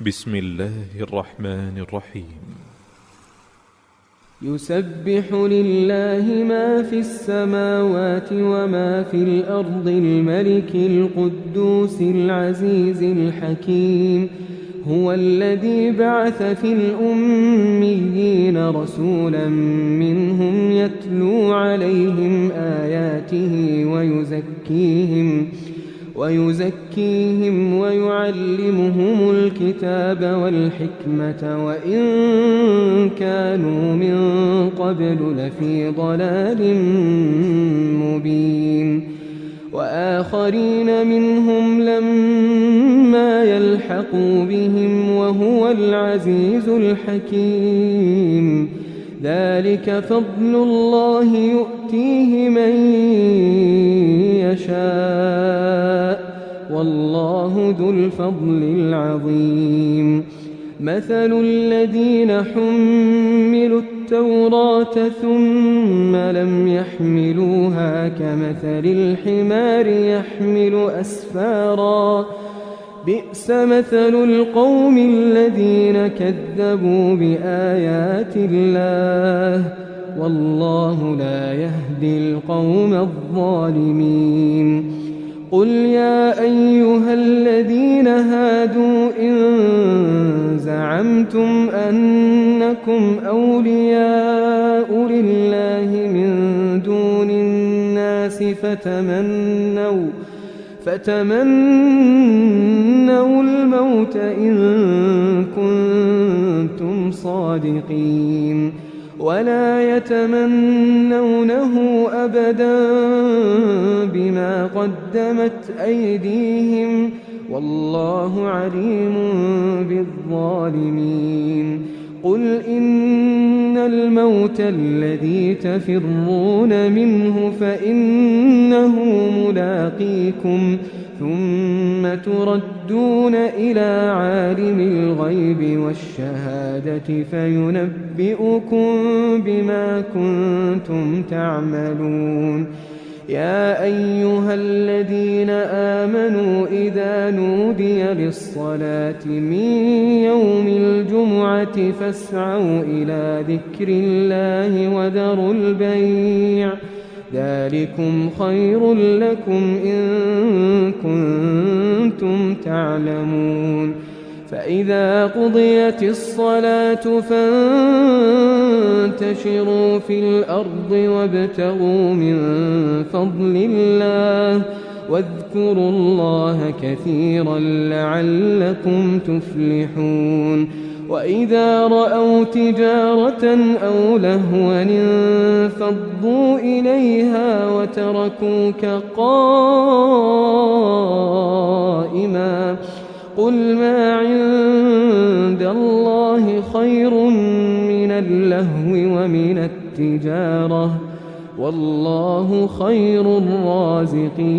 بسم الله الرحمن الرحيم. يسبح لله ما في السماوات وما في الأرض الملك القدوس العزيز الحكيم. هو الذي بعث في الأميين رسولا منهم يتلو عليهم آياته ويزكيهم ويعلمهم الكتاب والحكمة وإن كانوا من قبل لفي ضلال مبين. وآخرين منهم لما يلحقوا بهم وهو العزيز الحكيم. ذلك فضل الله يؤتيه من يشاء والله ذو الفضل العظيم. مثل الذين حملوا التوراة ثم لم يحملوها كمثل الحمار يحمل أسفارا بئس مثل القوم الذين كذبوا بآيات الله والله لا يهدي القوم الظالمين. قل يا أيها الذين هادوا إن زعمتم أنكم أولياء لله من دون الناس فتمنوا الموت إن كنتم صادقين ولا يتمنونه أبدا بما قدمت أيديهم والله عليم بالظالمين. قل إن الموت الذي تفرون منه فإنه ملاقيكم ثم تردون إلى عالم الغيب والشهادة فينبئكم بما كنتم تعملون. يا أيها الذين آمنوا إذا نودي للصلاة من يوم الجمعة فاسعوا إلى ذكر الله وذروا البيع ذلكم خير لكم إن كنتم تعلمون. فإذا قضيت الصلاة فانتشروا في الأرض وابتغوا من فضل الله واذكروا الله كثيرا لعلكم تفلحون. وإذا رأوا تجارة أو لهوا انفضوا إليها وتركوك قائما قل ما عند الله خير من اللهو ومن التجارة والله خير الرازقين.